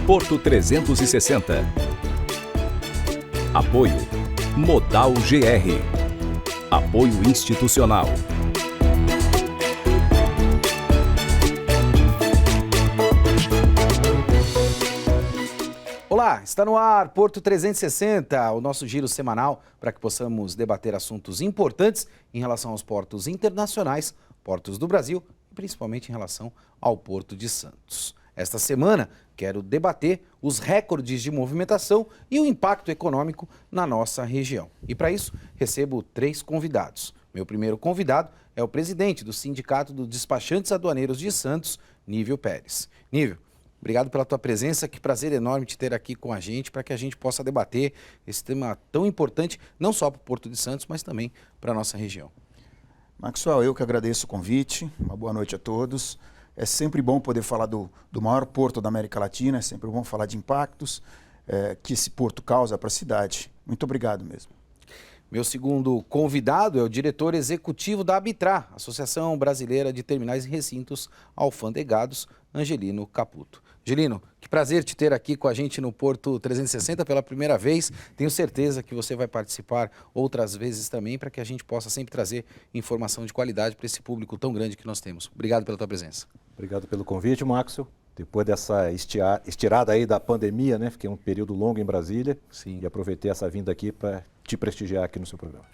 Porto 360. Apoio Modal GR. Apoio institucional. Olá, está no ar Porto 360, o nosso giro semanal para que possamos debater assuntos importantes em relação aos portos internacionais, portos do Brasil e principalmente em relação ao Porto de Santos. Esta semana quero debater os recordes de movimentação e o impacto econômico na nossa região. E para isso recebo 3 convidados. Meu primeiro convidado é o presidente do Sindicato dos Despachantes Aduaneiros de Santos, Nívio Pérez. Nívio, obrigado pela tua presença, que prazer enorme te ter aqui com a gente, para que a gente possa debater esse tema tão importante, não só para o Porto de Santos, mas também para a nossa região. Maxwell, eu que agradeço o convite, uma boa noite a todos. É sempre bom poder falar do maior porto da América Latina, é sempre bom falar de impactos que esse porto causa para a cidade. Muito obrigado mesmo. Meu segundo convidado é o diretor executivo da Abitra, Associação Brasileira de Terminais e Recintos Alfandegados, Angelino Caputo. Angelino, que prazer te ter aqui com a gente no Porto 360 pela primeira vez. Tenho certeza que você vai participar outras vezes também para que a gente possa sempre trazer informação de qualidade para esse público tão grande que nós temos. Obrigado pela tua presença. Obrigado pelo convite, Maxwell. Depois dessa estirada aí da pandemia, né? Fiquei um período longo em Brasília. Sim. E aproveitei essa vinda aqui para te prestigiar aqui no seu programa.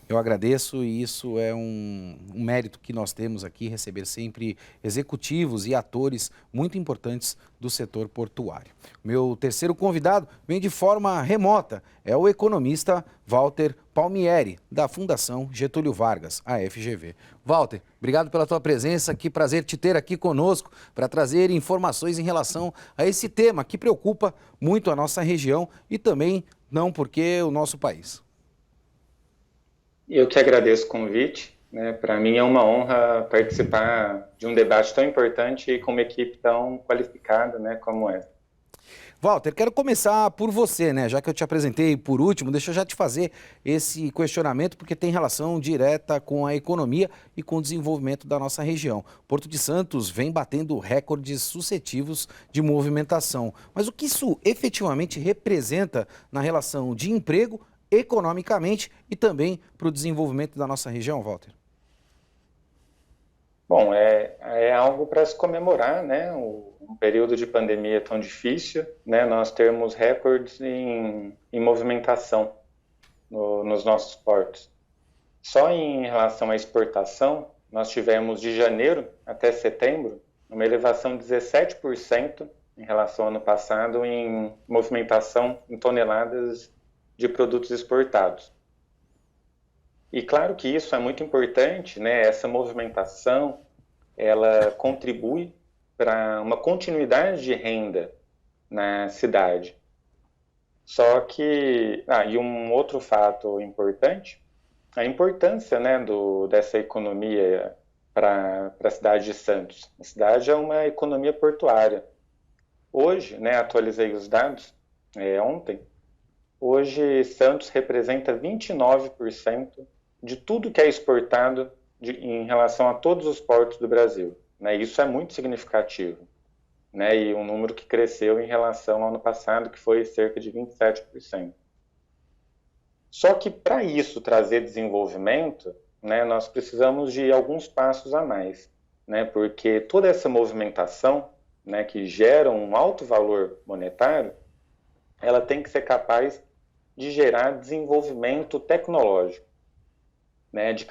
Eu agradeço e isso é um mérito que nós temos aqui, receber sempre executivos e atores muito importantes do setor portuário. Meu terceiro convidado vem de forma remota, é o economista Walter Palmieri, da Fundação Getúlio Vargas, a FGV. Walter, obrigado pela tua presença, que prazer te ter aqui conosco para trazer informações em relação a esse tema que preocupa muito a nossa região e também, não porque, o nosso país. Eu que agradeço o convite, né? Para mim é uma honra participar de um debate tão importante e com uma equipe tão qualificada, né, como essa. Walter, quero começar por você, né? Já que eu te apresentei por último, deixa eu já te fazer esse questionamento, porque tem relação direta com a economia e com o desenvolvimento da nossa região. Porto de Santos vem batendo recordes sucessivos de movimentação. Mas o que isso efetivamente representa na relação de emprego, economicamente e também para o desenvolvimento da nossa região, Walter? Bom, é algo para se comemorar, né? Um período de pandemia tão difícil, né? Nós temos recordes em movimentação nos nossos portos. Só em relação à exportação, nós tivemos de janeiro até setembro uma elevação de 17% em relação ao ano passado em movimentação em toneladas de produtos exportados. E claro que isso é muito importante, né? Essa movimentação, ela contribui para uma continuidade de renda na cidade. Só que, e um outro fato importante, a importância, né, dessa economia para a cidade de Santos. A cidade é uma economia portuária. Hoje, né, atualizei os dados ontem. Hoje, Santos representa 29% de tudo que é exportado em relação a todos os portos do Brasil. Né? Isso é muito significativo. Né? E um número que cresceu em relação ao ano passado, que foi cerca de 27%. Só que para isso trazer desenvolvimento, né, nós precisamos de alguns passos a mais. Né? Porque toda essa movimentação, né, que gera um alto valor monetário, ela tem que ser capaz de gerar desenvolvimento tecnológico, né, de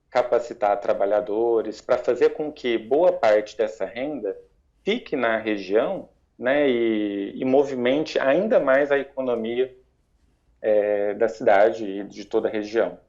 capacitar trabalhadores para fazer com que boa parte dessa renda fique na região, né, e movimente ainda mais a economia da cidade e de toda a região.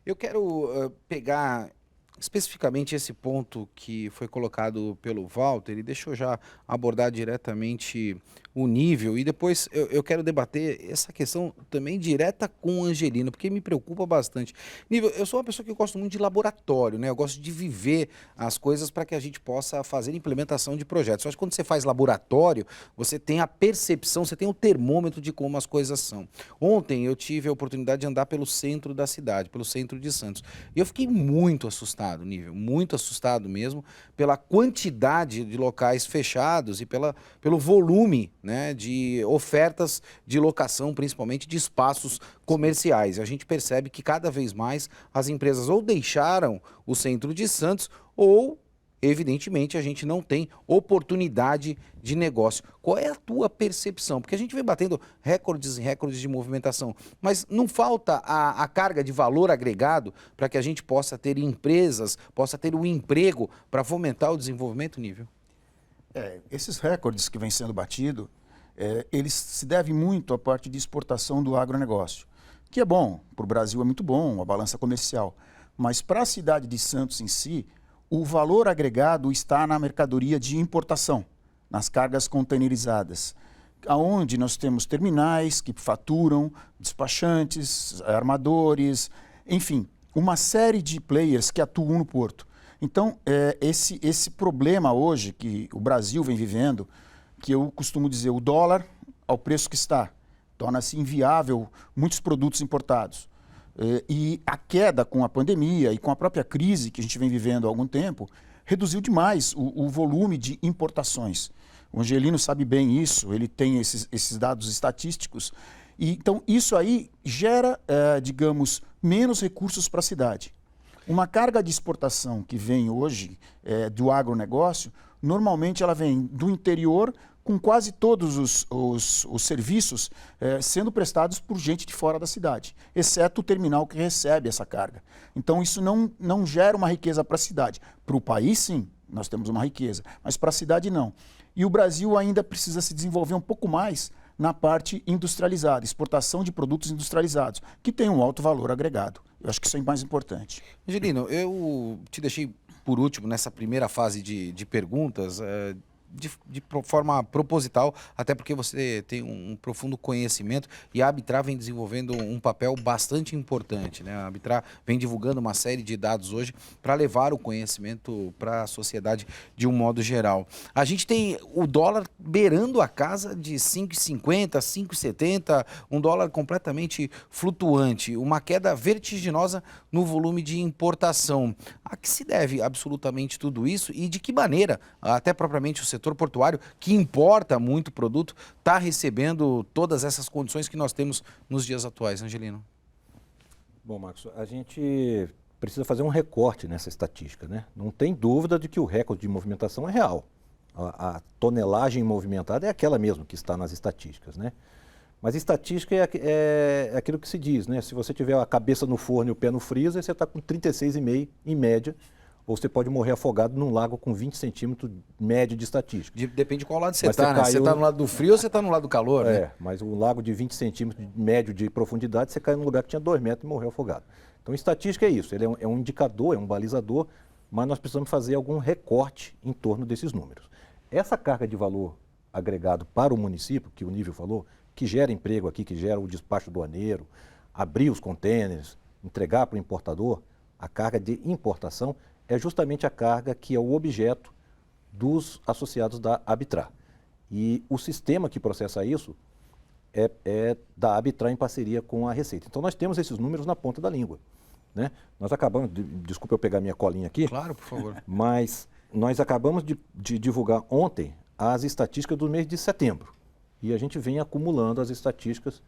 Eu quero pegar especificamente esse ponto que foi colocado pelo Walter, e deixa eu já abordar diretamente o nível, e depois eu quero debater essa questão também direta com o Angelino, porque me preocupa bastante. Nível, eu sou uma pessoa que gosto muito de laboratório, né? Eu gosto de viver as coisas para que a gente possa fazer implementação de projetos. Eu acho que quando você faz laboratório, você tem a percepção, você tem o termômetro de como as coisas são. Ontem eu tive a oportunidade de andar pelo centro da cidade, pelo centro de Santos, e eu fiquei muito assustado. assustado, Nível, muito assustado mesmo, pela quantidade de locais fechados e pelo volume, né, de ofertas de locação, principalmente de espaços comerciais. A gente percebe que cada vez mais as empresas ou deixaram o centro de Santos ou, evidentemente, a gente não tem oportunidade de negócio. Qual é a tua percepção? Porque a gente vem batendo recordes e recordes de movimentação, mas não falta a carga de valor agregado para que a gente possa ter empresas, possa ter o emprego para fomentar o desenvolvimento, Nível? Esses recordes que vêm sendo batidos, eles se devem muito à parte de exportação do agronegócio, que é bom, para o Brasil é muito bom, a balança comercial, mas para a cidade de Santos em si, o valor agregado está na mercadoria de importação, nas cargas containerizadas, onde nós temos terminais que faturam, despachantes, armadores, enfim, uma série de players que atuam no porto. Então, esse problema hoje que o Brasil vem vivendo, que eu costumo dizer, o dólar ao preço que está, torna-se inviável muitos produtos importados. E a queda com a pandemia e com a própria crise que a gente vem vivendo há algum tempo, reduziu demais o volume de importações. O Angelino sabe bem isso, ele tem esses dados estatísticos. E, então, isso aí gera, digamos, menos recursos para a cidade. Uma carga de exportação que vem hoje do agronegócio, normalmente ela vem do interior, com quase todos os serviços sendo prestados por gente de fora da cidade, exceto o terminal que recebe essa carga. Então, isso não gera uma riqueza para a cidade. Para o país, sim, nós temos uma riqueza, mas para a cidade, não. E o Brasil ainda precisa se desenvolver um pouco mais na parte industrializada, exportação de produtos industrializados, que tem um alto valor agregado. Eu acho que isso é mais importante. Angelino, eu te deixei por último nessa primeira fase de perguntas, de forma proposital, até porque você tem um profundo conhecimento e a Arbitrar vem desenvolvendo um papel bastante importante, né? A Arbitrar vem divulgando uma série de dados hoje para levar o conhecimento para a sociedade de um modo geral. A gente tem o dólar beirando a casa de 5,50, 5,70, um dólar completamente flutuante, uma queda vertiginosa no volume de importação. A que se deve absolutamente tudo isso e de que maneira, até propriamente o setor portuário, que importa muito produto, está recebendo todas essas condições que nós temos nos dias atuais, Angelino? Bom, Marcos, a gente precisa fazer um recorte nessa estatística, né? Não tem dúvida de que o recorde de movimentação é real. A tonelagem movimentada é aquela mesmo que está nas estatísticas, né? Mas estatística é aquilo que se diz, né? Se você tiver a cabeça no forno e o pé no freezer, você está com 36,5 em média, ou você pode morrer afogado num lago com 20 centímetros médio de estatística. Depende de qual lado você está, né? Você está no lado do frio ou você está no lado do calor, né? Mas um lago de 20 centímetros médio de profundidade, você cai num lugar que tinha 2 metros e morreu afogado. Então, estatística é isso, ele é um indicador, é um balizador, mas nós precisamos fazer algum recorte em torno desses números. Essa carga de valor agregado para o município, que o Nível falou, que gera emprego aqui, que gera o despacho aduaneiro, abrir os contêineres, entregar para o importador, a carga de importação é justamente a carga que é o objeto dos associados da Arbitrar. E o sistema que processa isso é da Arbitrar em parceria com a Receita. Então nós temos esses números na ponta da língua, né? Nós acabamos, desculpa eu pegar minha colinha aqui. Claro, por favor. Mas nós acabamos de divulgar ontem as estatísticas do mês de setembro. E a gente vem acumulando as estatísticas.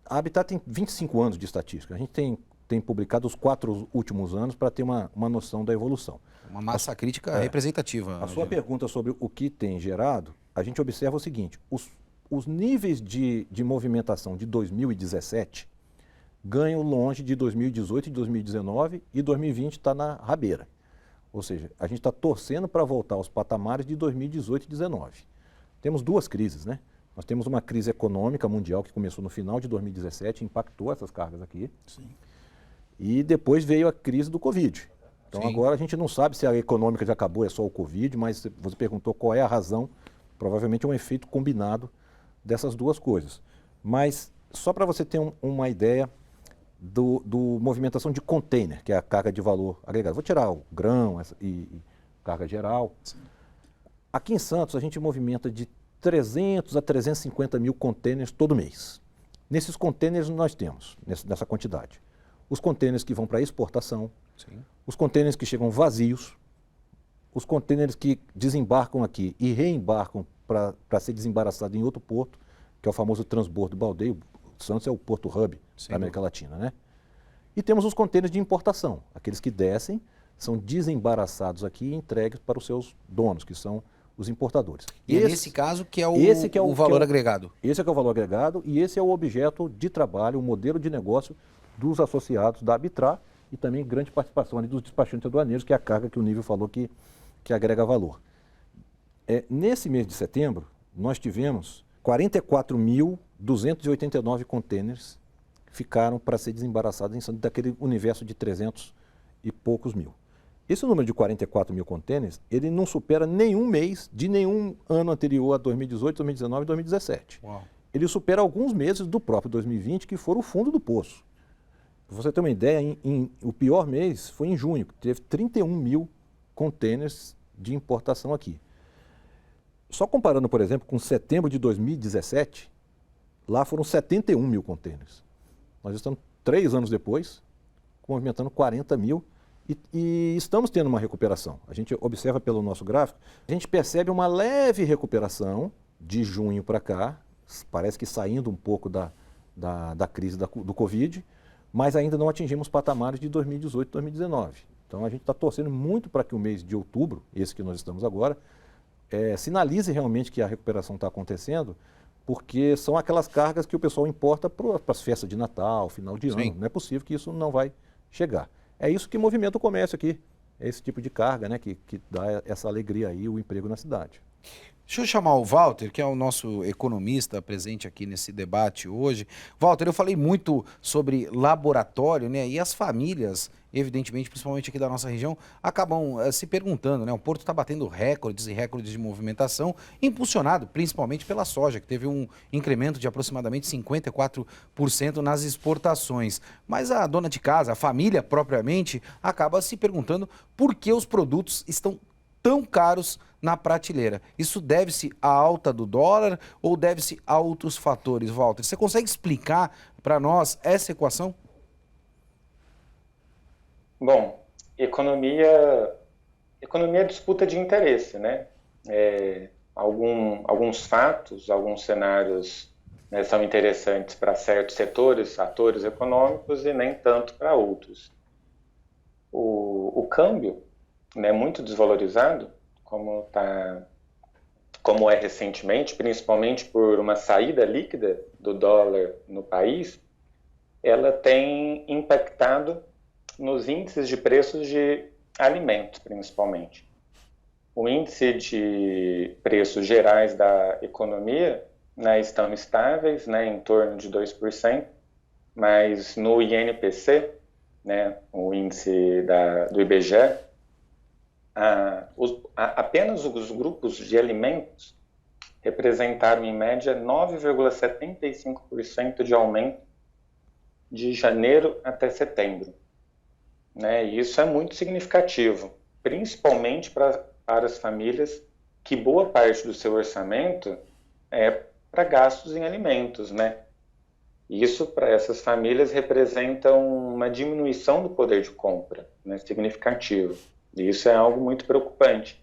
A Arbitrar tem 25 anos de estatística. A gente tem publicado os 4 últimos anos para ter uma noção da evolução. Uma massa crítica representativa. A sua pergunta sobre o que tem gerado, a gente observa o seguinte, os níveis de movimentação de 2017 ganham longe de 2018 e 2019 e 2020 está na rabeira. Ou seja, a gente está torcendo para voltar aos patamares de 2018 e 2019. Temos 2 crises, né? Nós temos uma crise econômica mundial que começou no final de 2017, impactou essas cargas aqui. Sim. E depois veio a crise do Covid. Então agora a gente não sabe se a econômica já acabou, é só o Covid, mas você perguntou qual é a razão. Provavelmente é um efeito combinado dessas 2 coisas. Mas só para você ter uma ideia do movimentação de container, que é a carga de valor agregado. Vou tirar o grão e carga geral. Sim. Aqui em Santos a gente movimenta de 300 a 350 mil containers todo mês. Nesses containers nós temos, nessa quantidade, os containers que vão para exportação, Sim. Os contêineres que chegam vazios, os contêineres que desembarcam aqui e reembarcam para ser desembaraçado em outro porto, que é o famoso transbordo baldeio. Santos é o porto hub da América Latina, né? E temos os contêineres de importação, aqueles que descem, são desembaraçados aqui e entregues para os seus donos, que são os importadores. E é nesse caso que é o valor agregado. Esse é que é o valor agregado e esse é o objeto de trabalho, o modelo de negócio dos associados da Arbitrar e também grande participação ali dos despachantes aduaneiros, que é a carga que o Nível falou que agrega valor. Nesse mês de setembro, nós tivemos 44.289 contêineres que ficaram para ser desembaraçados em Santos, daquele universo de 300 e poucos mil. Esse número de 44 mil contêineres, ele não supera nenhum mês de nenhum ano anterior a 2018, 2019 e 2017. Uau. Ele supera alguns meses do próprio 2020, que foram o fundo do poço. Para você ter uma ideia, o pior mês foi em junho, que teve 31 mil contêineres de importação aqui. Só comparando, por exemplo, com setembro de 2017, lá foram 71 mil contêineres. Nós estamos 3 anos depois, movimentando 40 mil e estamos tendo uma recuperação. A gente observa pelo nosso gráfico, a gente percebe uma leve recuperação de junho para cá, parece que saindo um pouco da crise do Covid, mas ainda não atingimos patamares de 2018 e 2019. Então a gente está torcendo muito para que o mês de outubro, esse que nós estamos agora, sinalize realmente que a recuperação está acontecendo, porque são aquelas cargas que o pessoal importa para as festas de Natal, final de ano. Não é possível que isso não vai chegar. É isso que movimenta o comércio aqui, é esse tipo de carga, né, que dá essa alegria aí, o emprego na cidade. Deixa eu chamar o Walter, que é o nosso economista presente aqui nesse debate hoje. Walter, eu falei muito sobre laboratório, né? E as famílias, evidentemente, principalmente aqui da nossa região, acabam se perguntando, né? O Porto está batendo recordes e recordes de movimentação, impulsionado principalmente pela soja, que teve um incremento de aproximadamente 54% nas exportações. Mas a dona de casa, a família propriamente, acaba se perguntando por que os produtos estão tão caros na prateleira. Isso deve-se à alta do dólar ou deve-se a outros fatores, Walter? Você consegue explicar para nós essa equação? Bom, economia é disputa de interesse, né? Alguns fatos, alguns cenários, né, são interessantes para certos setores, atores econômicos e nem tanto para outros. O câmbio, né, muito desvalorizado, como é recentemente, principalmente por uma saída líquida do dólar no país, ela tem impactado nos índices de preços de alimentos, principalmente. O índice de preços gerais da economia, né, estão estáveis, né, em torno de 2%, mas no INPC, né, o índice do IBGE, apenas os grupos de alimentos representaram, em média, 9,75% de aumento de janeiro até setembro. Né? E isso é muito significativo, principalmente para as famílias que boa parte do seu orçamento é para gastos em alimentos. Né? E isso, para essas famílias, representa uma diminuição do poder de compra, né, significativo. E isso é algo muito preocupante.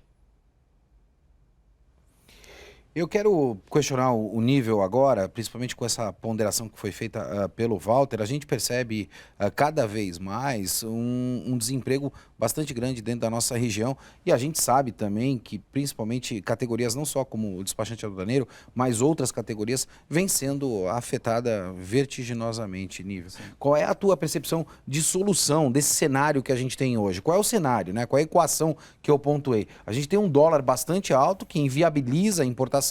Eu quero questionar o nível agora, principalmente com essa ponderação que foi feita pelo Walter. A gente percebe cada vez mais um desemprego bastante grande dentro da nossa região e a gente sabe também que principalmente categorias não só como o despachante aduaneiro, mas outras categorias vêm sendo afetadas vertiginosamente, nível. Sim. Qual é a tua percepção de solução desse cenário que a gente tem hoje? Qual é o cenário, né? Qual é a equação que eu pontuei? A gente tem um dólar bastante alto que inviabiliza a importação.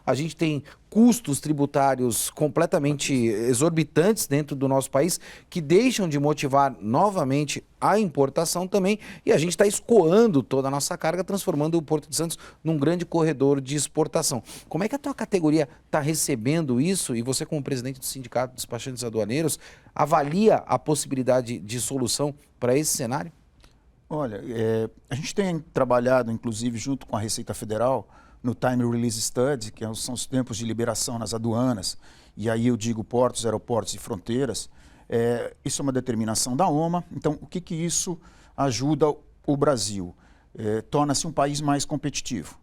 A gente tem custos tributários completamente exorbitantes dentro do nosso país que deixam de motivar novamente a importação também e a gente está escoando toda a nossa carga, transformando o Porto de Santos num grande corredor de exportação. Como é que a tua categoria está recebendo isso e você, como presidente do Sindicato dos Despachantes Aduaneiros, avalia a possibilidade de solução para esse cenário? Olha, a gente tem trabalhado, inclusive, junto com a Receita Federal, no Time Release Study, que são os tempos de liberação nas aduanas, e aí eu digo portos, aeroportos e fronteiras. Isso é uma determinação da OMA. Então, o que isso ajuda o Brasil? Torna-se um país mais competitivo.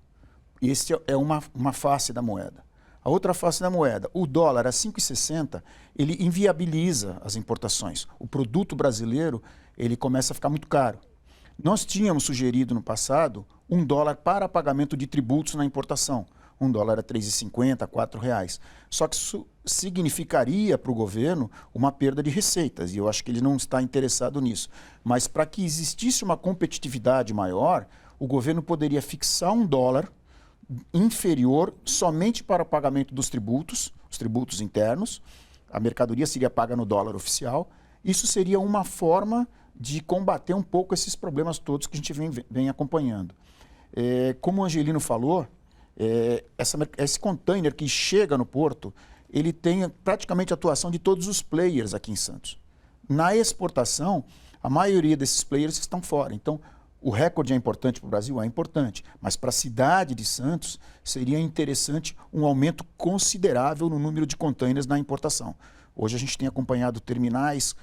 Esse é uma face da moeda. A outra face da moeda, o dólar a 5,60, ele inviabiliza as importações. O produto brasileiro, ele começa a ficar muito caro. Nós tínhamos sugerido no passado $1 para pagamento de tributos na importação. $1 a 3,50, R$4. Só que isso significaria para o governo uma perda de receitas, e eu acho que ele não está interessado nisso. Mas para que existisse uma competitividade maior, o governo poderia fixar $1 inferior somente para o pagamento dos tributos, os tributos internos. A mercadoria seria paga no dólar oficial. Isso seria uma forma de combater um pouco esses problemas todos que a gente vem acompanhando. Como o Angelino falou, esse container que chega no porto, ele tem praticamente a atuação de todos os players aqui em Santos. Na exportação, a maioria desses players estão fora. Então, o recorde é importante para o Brasil? É importante. Mas para a cidade de Santos, seria interessante um aumento considerável no número de containers na importação. Hoje a gente tem acompanhado terminais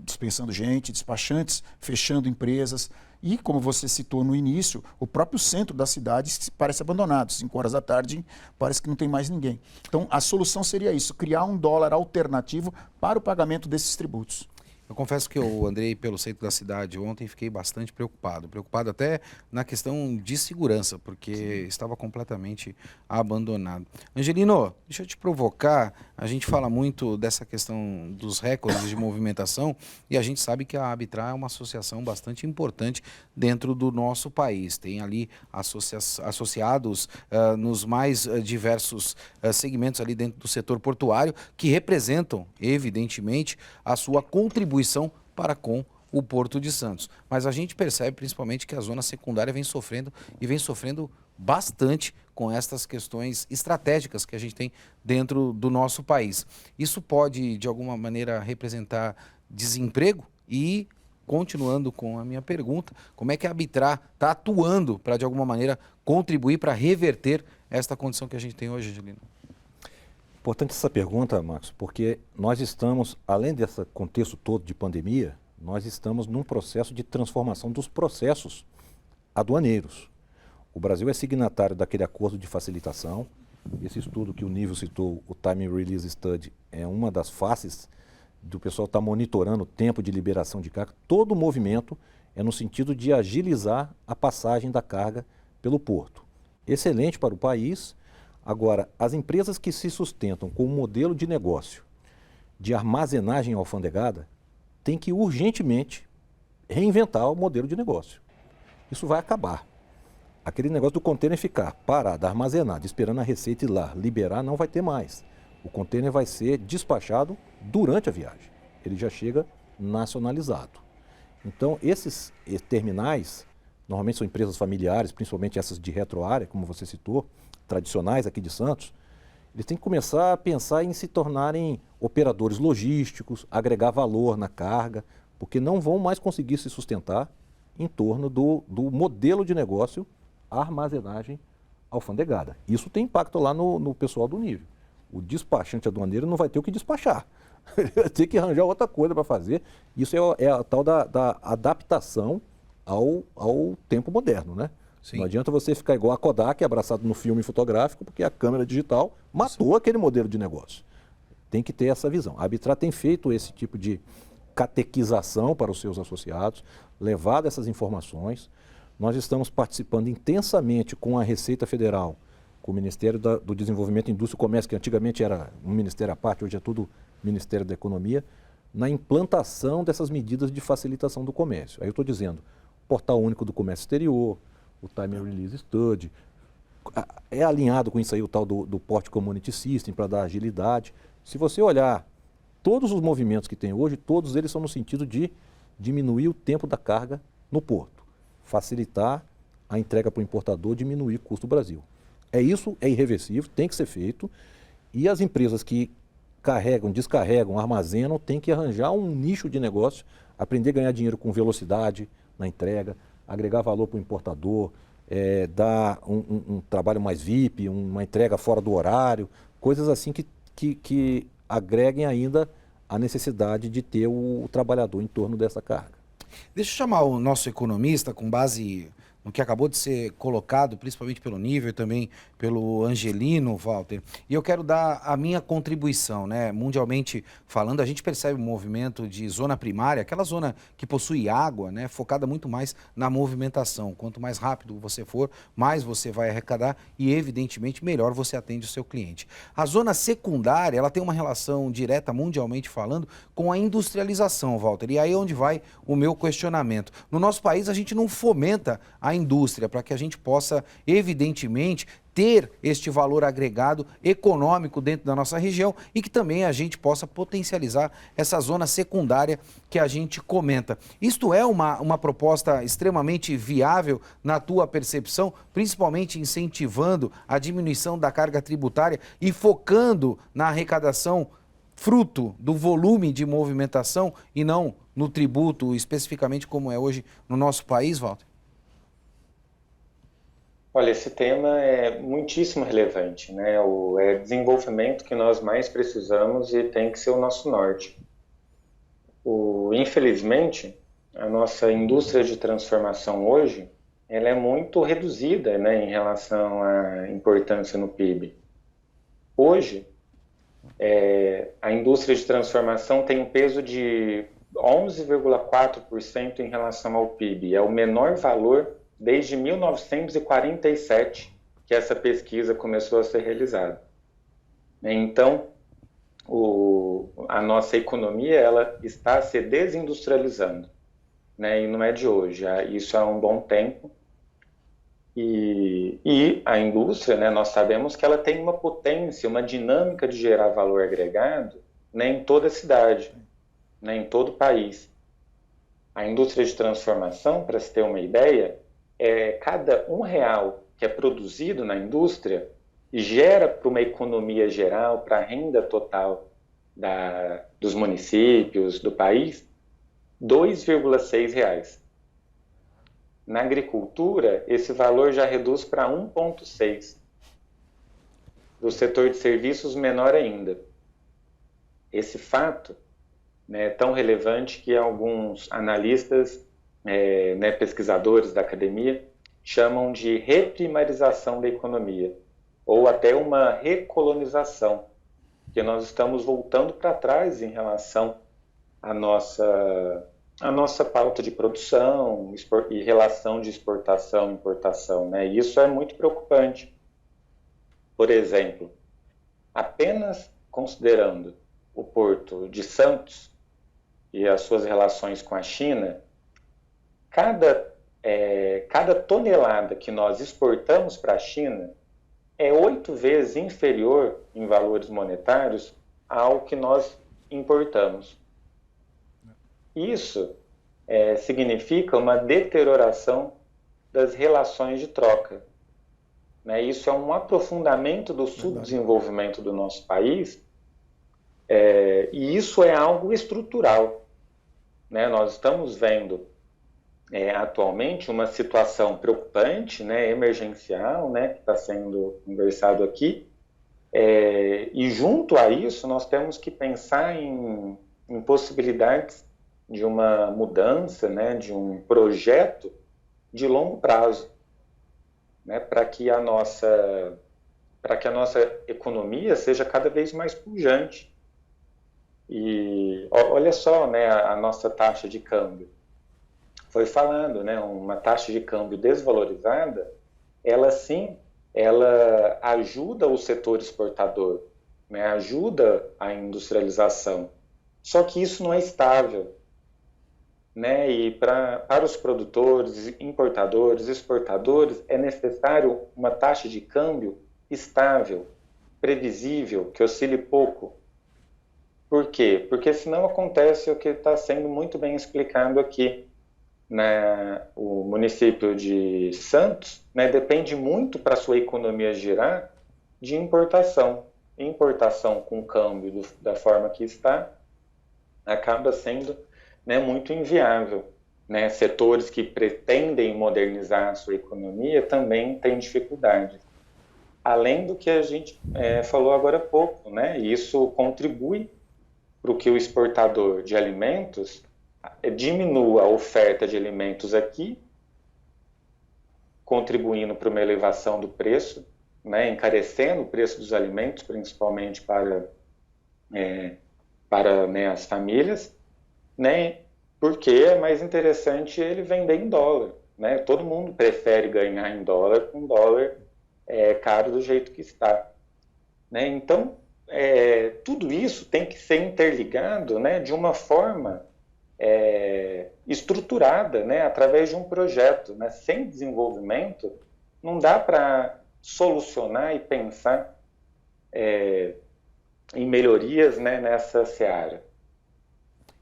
dispensando gente, despachantes fechando empresas. E, como você citou no início, o próprio centro da cidade parece abandonado. 5 horas da tarde parece que não tem mais ninguém. Então, a solução seria isso, criar $1 alternativo para o pagamento desses tributos. Eu confesso que eu andei pelo centro da cidade ontem e fiquei bastante preocupado até na questão de segurança, porque estava completamente abandonado. Angelino, deixa eu te provocar, a gente fala muito dessa questão dos recordes de movimentação e a gente sabe que a Arbitrar é uma associação bastante importante dentro do nosso país. Tem ali associados nos mais diversos segmentos ali dentro do setor portuário que representam, evidentemente, a sua contribuição para com o Porto de Santos. Mas a gente percebe principalmente que a zona secundária vem sofrendo bastante com estas questões estratégicas que a gente tem dentro do nosso país. Isso pode, de alguma maneira, representar desemprego? E, continuando com a minha pergunta, como é que a Arbitrar está atuando para, de alguma maneira, contribuir para reverter esta condição que a gente tem hoje, Angelino? Importante essa pergunta, Marcos, porque nós estamos, além desse contexto todo de pandemia, nós estamos num processo de transformação dos processos aduaneiros. O Brasil é signatário daquele acordo de facilitação. Esse estudo que o Nível citou, o Time Release Study, é uma das faces do pessoal estar monitorando o tempo de liberação de carga. Todo o movimento é no sentido de agilizar a passagem da carga pelo porto. Excelente para o país. Agora, as empresas que se sustentam com um modelo de negócio de armazenagem alfandegada têm que urgentemente reinventar o modelo de negócio. Isso vai acabar. Aquele negócio do container ficar parado, armazenado, esperando a receita ir lá, liberar, não vai ter mais. O container vai ser despachado durante a viagem. Ele já chega nacionalizado. Então, esses terminais, normalmente são empresas familiares, principalmente essas de retroárea, como você citou, tradicionais aqui de Santos, eles têm que começar a pensar em se tornarem operadores logísticos, agregar valor na carga, porque não vão mais conseguir se sustentar em torno do modelo de negócio armazenagem alfandegada. Isso tem impacto lá no pessoal do Nível. O despachante aduaneiro não vai ter o que despachar. Ele vai ter que arranjar outra coisa para fazer. Isso é a tal da adaptação ao tempo moderno, né? Sim. Não adianta você ficar igual a Kodak, abraçado no filme fotográfico, porque a câmera digital matou aquele modelo de negócio. Tem que ter essa visão. A Arbitrar tem feito esse tipo de catequização para os seus associados, levado essas informações. Nós estamos participando intensamente com a Receita Federal, com o Ministério do Desenvolvimento, Indústria e Comércio, que antigamente era um ministério à parte, hoje é tudo Ministério da Economia, na implantação dessas medidas de facilitação do comércio. Aí eu estou dizendo, Portal Único do Comércio Exterior, o Time Release Study, é alinhado com isso aí o tal do Port Community System para dar agilidade. Se você olhar todos os movimentos que tem hoje, todos eles são no sentido de diminuir o tempo da carga no porto, facilitar a entrega para o importador, diminuir o custo do Brasil. Isso é irreversível, tem que ser feito, e as empresas que carregam, descarregam, armazenam, têm que arranjar um nicho de negócio, aprender a ganhar dinheiro com velocidade na entrega, agregar valor para o importador, dar um trabalho mais VIP, uma entrega fora do horário, coisas assim que agreguem ainda a necessidade de ter o trabalhador em torno dessa carga. Deixa eu chamar o nosso economista com base no que acabou de ser colocado, principalmente pelo nível e também pelo Angelino, Walter. E eu quero dar a minha contribuição, né? Mundialmente falando, a gente percebe um movimento de zona primária, aquela zona que possui água, né? Focada muito mais na movimentação. Quanto mais rápido você for, mais você vai arrecadar e, evidentemente, melhor você atende o seu cliente. A zona secundária, ela tem uma relação direta, mundialmente falando, com a industrialização, Walter. E aí é onde vai o meu questionamento. No nosso país, a gente não fomenta a indústria para que a gente possa, evidentemente, ter este valor agregado econômico dentro da nossa região e que também a gente possa potencializar essa zona secundária que a gente comenta. Isto é uma proposta extremamente viável na tua percepção, principalmente incentivando a diminuição da carga tributária e focando na arrecadação fruto do volume de movimentação e não no tributo, especificamente como é hoje no nosso país, Walter? Olha, esse tema é muitíssimo relevante, né? O desenvolvimento que nós mais precisamos e tem que ser o nosso norte. Infelizmente, a nossa indústria de transformação hoje, ela é muito reduzida, né, em relação à importância no PIB. Hoje, a indústria de transformação tem um peso de 11,4% em relação ao PIB. É o menor valor desde 1947 que essa pesquisa começou a ser realizada. Então, a nossa economia ela está se desindustrializando, né? E não é de hoje, isso há um bom tempo. E a indústria, né, nós sabemos que ela tem uma potência, uma dinâmica de gerar valor agregado, né, em toda a cidade, né, em todo o país. A indústria de transformação, para se ter uma ideia, cada R$1 que é produzido na indústria gera para uma economia geral, para a renda total dos municípios, do país, R$2,6. Na agricultura, esse valor já reduz para 1,6. Do setor de serviços, menor ainda. Esse fato, né, é tão relevante que alguns analistas, né, pesquisadores da academia, chamam de reprimarização da economia, ou até uma recolonização, porque nós estamos voltando para trás em relação à nossa pauta de produção e relação de exportação e importação, né? Isso é muito preocupante. Por exemplo, apenas considerando o Porto de Santos e as suas relações com a China, cada tonelada que nós exportamos para a China é 8 vezes inferior em valores monetários ao que nós importamos. Isso significa uma deterioração das relações de troca, né? Isso é um aprofundamento do subdesenvolvimento do nosso país, e isso é algo estrutural, né? Nós estamos vendo atualmente uma situação preocupante, né, emergencial, né, que está sendo conversado aqui, e junto a isso nós temos que pensar em possibilidades de uma mudança, né, de um projeto de longo prazo, né, para que a nossa economia seja cada vez mais pujante. E olha só, né, a nossa taxa de câmbio. Foi falando, né, uma taxa de câmbio desvalorizada, ela ajuda o setor exportador, né, ajuda a industrialização. Só que isso não é estável, né, e para os produtores, importadores, exportadores, é necessário uma taxa de câmbio estável, previsível, que oscile pouco. Por quê? Porque senão acontece o que está sendo muito bem explicado aqui. O município de Santos, né, depende muito para a sua economia girar de importação. Importação com câmbio da forma que está acaba sendo, né, muito inviável, né? Setores que pretendem modernizar a sua economia também têm dificuldades. Além do que a gente falou agora há pouco, né? Isso contribui para o que o exportador de alimentos diminua a oferta de alimentos aqui, contribuindo para uma elevação do preço, né, encarecendo o preço dos alimentos, principalmente para né, as famílias, né, porque é mais interessante ele vender em dólar. Né? Todo mundo prefere ganhar em dólar com dólar caro do jeito que está. Né? Então, tudo isso tem que ser interligado, né, de uma forma estruturada, né, através de um projeto. Né? Sem desenvolvimento, não dá para solucionar e pensar em melhorias, né, nessa seara.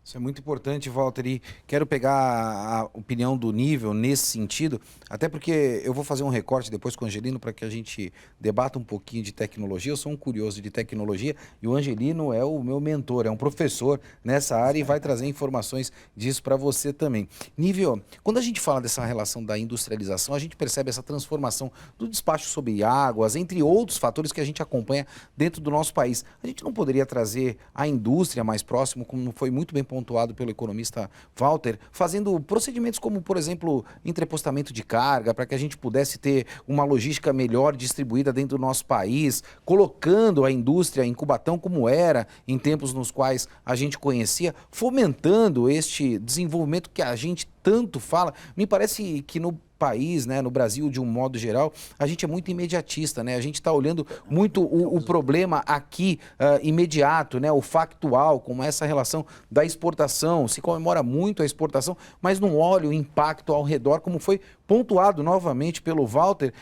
Isso é muito importante, Walter, e quero pegar a opinião do Nível nesse sentido, até porque eu vou fazer um recorte depois com o Angelino para que a gente debata um pouquinho de tecnologia. Eu sou um curioso de tecnologia e o Angelino é o meu mentor, é um professor nessa área e vai trazer informações disso para você também. Nível, quando a gente fala dessa relação da industrialização, a gente percebe essa transformação do despacho sobre águas, entre outros fatores que a gente acompanha dentro do nosso país. A gente não poderia trazer a indústria mais próximo, como foi muito bem pontuado pelo economista Walter, fazendo procedimentos como, por exemplo, entrepostamento de carga, para que a gente pudesse ter uma logística melhor distribuída dentro do nosso país, colocando a indústria em Cubatão como era em tempos nos quais a gente conhecia, fomentando este desenvolvimento que a gente tanto fala. Me parece que no país, né, no Brasil de um modo geral, a gente é muito imediatista, né? A gente está olhando muito o problema aqui imediato, né? O factual, como essa relação da exportação, se comemora muito a exportação, mas não olha o impacto ao redor, como foi pontuado novamente pelo Walter,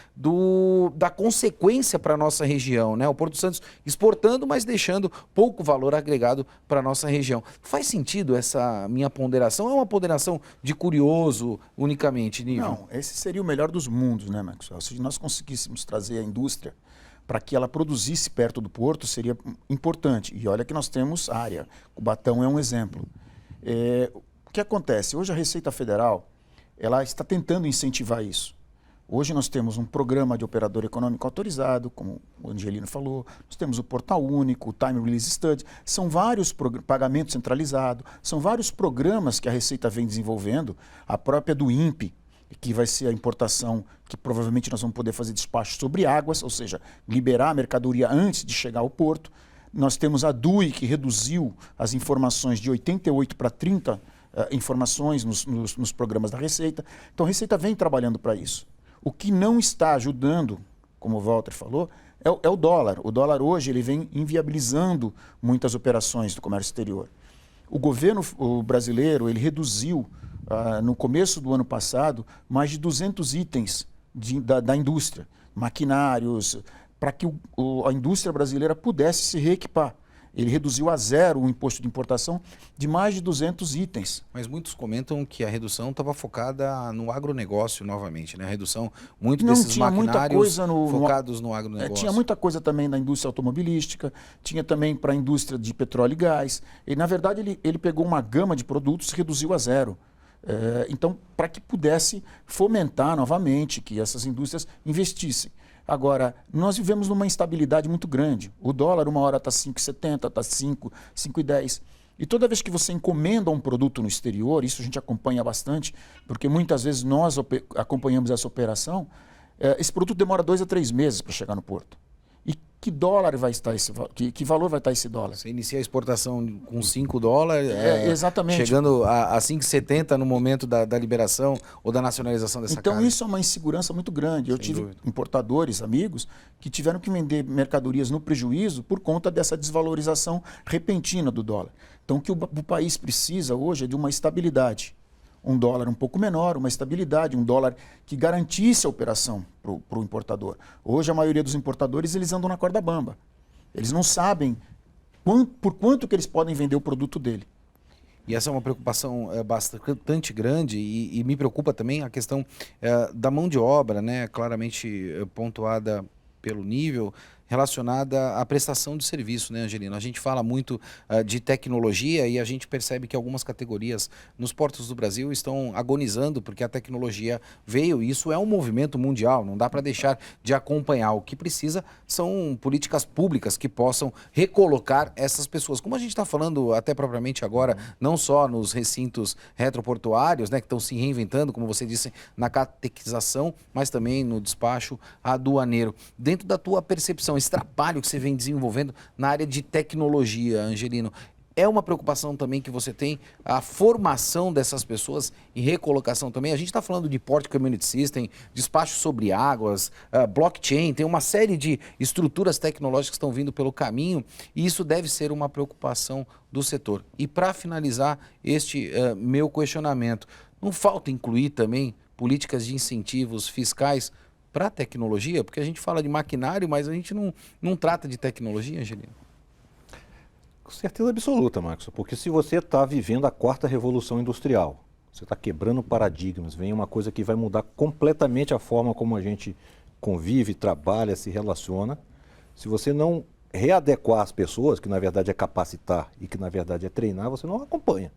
da consequência para a nossa região, né? O Porto Santos exportando, mas deixando pouco valor agregado para a nossa região. Faz sentido essa minha ponderação? É uma ponderação de curioso unicamente, Nível? Não, esse seria o melhor dos mundos, né, Maxwell? Se nós conseguíssemos trazer a indústria para que ela produzisse perto do porto, seria importante. E olha que nós temos área. Cubatão é um exemplo. O que acontece? Hoje a Receita Federal ela está tentando incentivar isso. Hoje nós temos um programa de operador econômico autorizado, como o Angelino falou, nós temos o Portal Único, o Time Release Study, são vários pagamentos centralizados, são vários programas que a Receita vem desenvolvendo, a própria do INPE, que vai ser a importação, que provavelmente nós vamos poder fazer despacho sobre águas, ou seja, liberar a mercadoria antes de chegar ao porto. Nós temos a DUI, que reduziu as informações de 88 para 30 informações nos programas da Receita. Então a Receita vem trabalhando para isso. O que não está ajudando, como o Walter falou, é o dólar. O dólar hoje ele vem inviabilizando muitas operações do comércio exterior. O governo brasileiro ele reduziu, no começo do ano passado, mais de 200 itens da indústria, maquinários, para que a indústria brasileira pudesse se reequipar. Ele reduziu a zero o imposto de importação de mais de 200 itens. Mas muitos comentam que a redução estava focada no agronegócio novamente, né? A redução muito desses maquinários focados no agronegócio. Tinha muita coisa também na indústria automobilística, tinha também para a indústria de petróleo e gás. E, na verdade, ele pegou uma gama de produtos e reduziu a zero. Então, para que pudesse fomentar novamente que essas indústrias investissem. Agora, nós vivemos numa instabilidade muito grande. O dólar, uma hora está 5,70, está 5, 5,10. E toda vez que você encomenda um produto no exterior, isso a gente acompanha bastante, porque muitas vezes nós acompanhamos essa operação, esse produto demora 2 a 3 meses para chegar no porto. E que dólar vai estar que valor vai estar esse dólar? Você inicia a exportação com 5 dólares, exatamente. Chegando a 5,70 no momento da liberação ou da nacionalização dessa carga. Então isso é uma insegurança muito grande. Eu tive importadores, amigos, que tiveram que vender mercadorias no prejuízo por conta dessa desvalorização repentina do dólar. Então o que o país precisa hoje é de uma estabilidade. Um dólar um pouco menor, uma estabilidade, um dólar que garantisse a operação para o importador. Hoje a maioria dos importadores eles andam na corda bamba. Eles não sabem por quanto que eles podem vender o produto dele. E essa é uma preocupação bastante grande e me preocupa também a questão da mão de obra, né? Claramente pontuada pelo Nível. relacionada à prestação de serviço, né, Angelino? A gente fala muito de tecnologia e a gente percebe que algumas categorias nos portos do Brasil estão agonizando porque a tecnologia veio e isso é um movimento mundial, não dá para deixar de acompanhar. O que precisa são políticas públicas que possam recolocar essas pessoas. Como a gente está falando até propriamente agora, não só nos recintos retroportuários, né, que estão se reinventando, como você disse, na catequização, mas também no despacho aduaneiro. Dentro da tua percepção, esse trabalho que você vem desenvolvendo na área de tecnologia, Angelino, é uma preocupação também que você tem a formação dessas pessoas e recolocação também? A gente está falando de Port Community System, despacho sobre águas, blockchain, tem uma série de estruturas tecnológicas que estão vindo pelo caminho e isso deve ser uma preocupação do setor. E para finalizar este meu questionamento, não falta incluir também políticas de incentivos fiscais para a tecnologia? Porque a gente fala de maquinário, mas a gente não trata de tecnologia, Angelino. Com certeza absoluta, Marcos, porque se você está vivendo a quarta revolução industrial, você está quebrando paradigmas, vem uma coisa que vai mudar completamente a forma como a gente convive, trabalha, se relaciona. Se você não readequar as pessoas, que na verdade é capacitar e que na verdade é treinar, você não acompanha.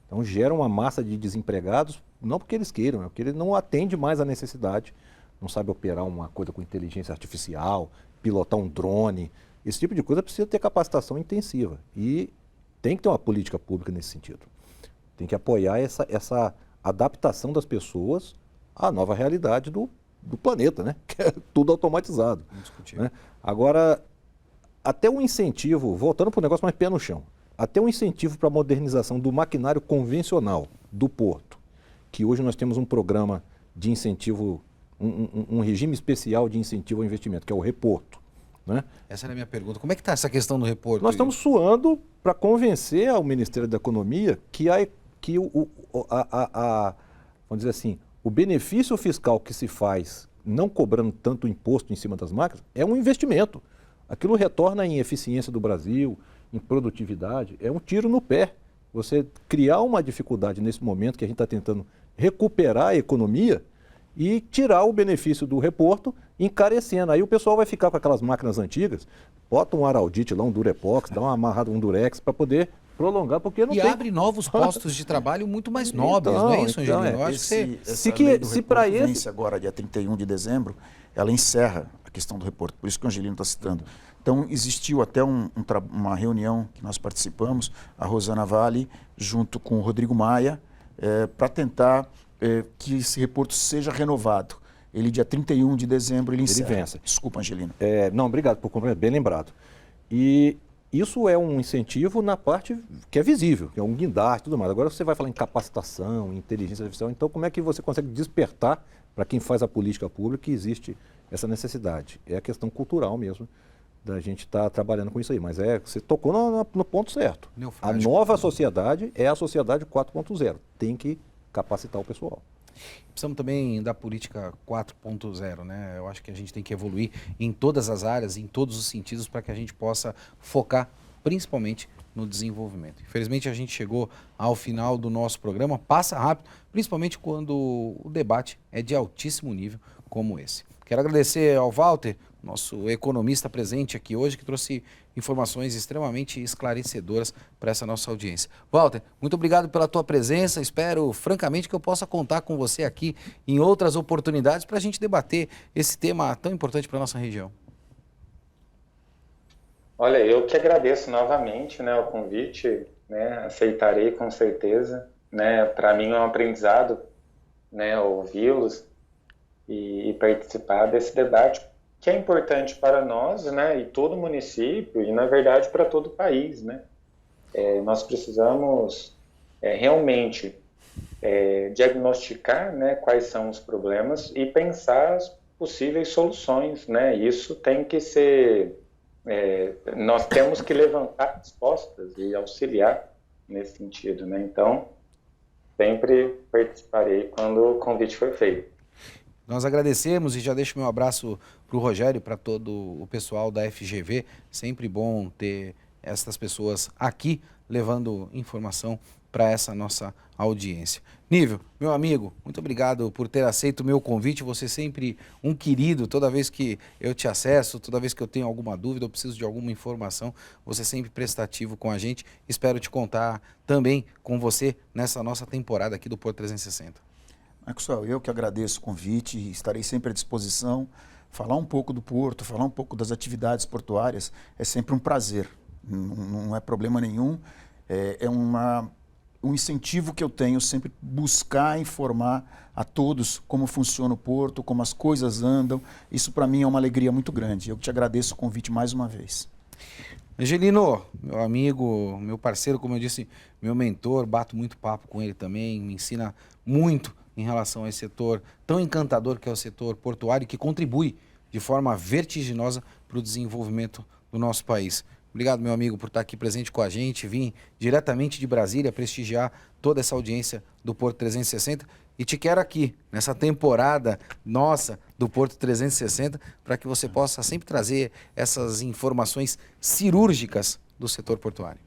Então gera uma massa de desempregados, não porque eles queiram, é porque ele não atende mais à necessidade, não sabe operar uma coisa com inteligência artificial, pilotar um drone. Esse tipo de coisa precisa ter capacitação intensiva e tem que ter uma política pública nesse sentido. Tem que apoiar essa adaptação das pessoas à nova realidade do planeta, né? Que é tudo automatizado. Né? Agora, até um incentivo, voltando para o negócio mais pé no chão, até um incentivo para a modernização do maquinário convencional do porto, que hoje nós temos um programa de incentivo, um regime especial de incentivo ao investimento, que é o Reporto. Né? Essa era a minha pergunta. Como é que está essa questão do reporto? Nós estamos suando para convencer ao Ministério da Economia vamos dizer assim, o benefício fiscal que se faz não cobrando tanto imposto em cima das máquinas é um investimento. Aquilo retorna em eficiência do Brasil, em produtividade, é um tiro no pé. Você criar uma dificuldade nesse momento que a gente está tentando recuperar a economia e tirar o benefício do reporto, encarecendo. Aí o pessoal vai ficar com aquelas máquinas antigas, bota um Araldite lá, um Durepox, dá uma amarrada, um Durex para poder prolongar, porque não e tem... abre novos postos de trabalho muito mais nobres, não é isso, Angelino? Eu acho que se para esse agora, dia 31 de dezembro, ela encerra a questão do reporto, por isso que o Angelino está citando. Então, existiu até uma reunião que nós participamos, a Rosana Vale, junto com o Rodrigo Maia, para tentar que esse reporto seja renovado. Ele, dia 31 de dezembro, ele encerra. Vence. Desculpa, Angelino. Não, obrigado por complementar, bem lembrado. E isso é um incentivo na parte que é visível, que é um guindaste e tudo mais. Agora você vai falar em capacitação, em inteligência artificial, então como é que você consegue despertar para quem faz a política pública que existe essa necessidade? É a questão cultural mesmo, da gente estar trabalhando com isso aí. Mas você tocou no ponto certo. A nova sociedade é a sociedade 4.0. Tem que capacitar o pessoal. Precisamos também da política 4.0, né? Eu acho que a gente tem que evoluir em todas as áreas, em todos os sentidos, para que a gente possa focar principalmente no desenvolvimento. Infelizmente a gente chegou ao final do nosso programa, passa rápido, principalmente quando o debate é de altíssimo nível como esse. Quero agradecer ao Walter, nosso economista presente aqui hoje, que trouxe informações extremamente esclarecedoras para essa nossa audiência. Walter, muito obrigado pela tua presença, espero francamente que eu possa contar com você aqui em outras oportunidades para a gente debater esse tema tão importante para a nossa região. Olha, eu que agradeço novamente, né, o convite, né, aceitarei com certeza, né, para mim é um aprendizado, né, ouvi-los e participar desse debate que é importante para nós, né, e todo o município, e na verdade para todo o país, né. Nós precisamos realmente diagnosticar, né, quais são os problemas e pensar as possíveis soluções, né. Isso tem que ser, nós temos que levantar respostas e auxiliar nesse sentido, né. Então, sempre participarei quando o convite for feito. Nós agradecemos e já deixo meu abraço para o Rogério e para todo o pessoal da FGV. Sempre bom ter essas pessoas aqui levando informação para essa nossa audiência. Nível, meu amigo, muito obrigado por ter aceito o meu convite. Você é sempre um querido. Toda vez que eu te acesso, toda vez que eu tenho alguma dúvida, eu preciso de alguma informação, você é sempre prestativo com a gente. Espero te contar também com você nessa nossa temporada aqui do Porto 360. Maxwell, eu que agradeço o convite e estarei sempre à disposição. Falar um pouco do Porto, falar um pouco das atividades portuárias é sempre um prazer. Não é problema nenhum. É um incentivo que eu tenho sempre buscar informar a todos como funciona o Porto, como as coisas andam. Isso para mim é uma alegria muito grande. Eu te agradeço o convite mais uma vez. Angelino, meu amigo, meu parceiro, como eu disse, meu mentor, bato muito papo com ele também, me ensina muito em relação a esse setor tão encantador que é o setor portuário, que contribui de forma vertiginosa para o desenvolvimento do nosso país. Obrigado, meu amigo, por estar aqui presente com a gente. Vim diretamente de Brasília prestigiar toda essa audiência do Porto 360 e te quero aqui nessa temporada nossa do Porto 360 para que você possa sempre trazer essas informações cirúrgicas do setor portuário.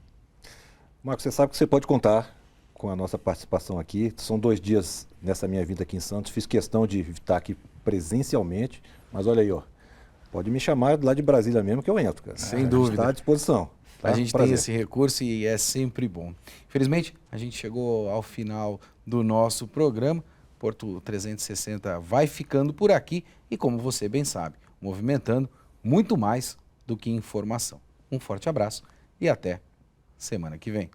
Marcos, você sabe que você pode contar com a nossa participação aqui. São 2 dias nessa minha vida aqui em Santos. Fiz questão de estar aqui presencialmente, mas olha aí, ó. Pode me chamar lá de Brasília mesmo que eu entro, cara. Sem dúvida. Está à disposição. Tá? A gente Prazer. tem esse recurso e é sempre bom. Infelizmente, a gente chegou ao final do nosso programa. Porto 360 vai ficando por aqui e, como você bem sabe, movimentando muito mais do que informação. Um forte abraço e até semana que vem.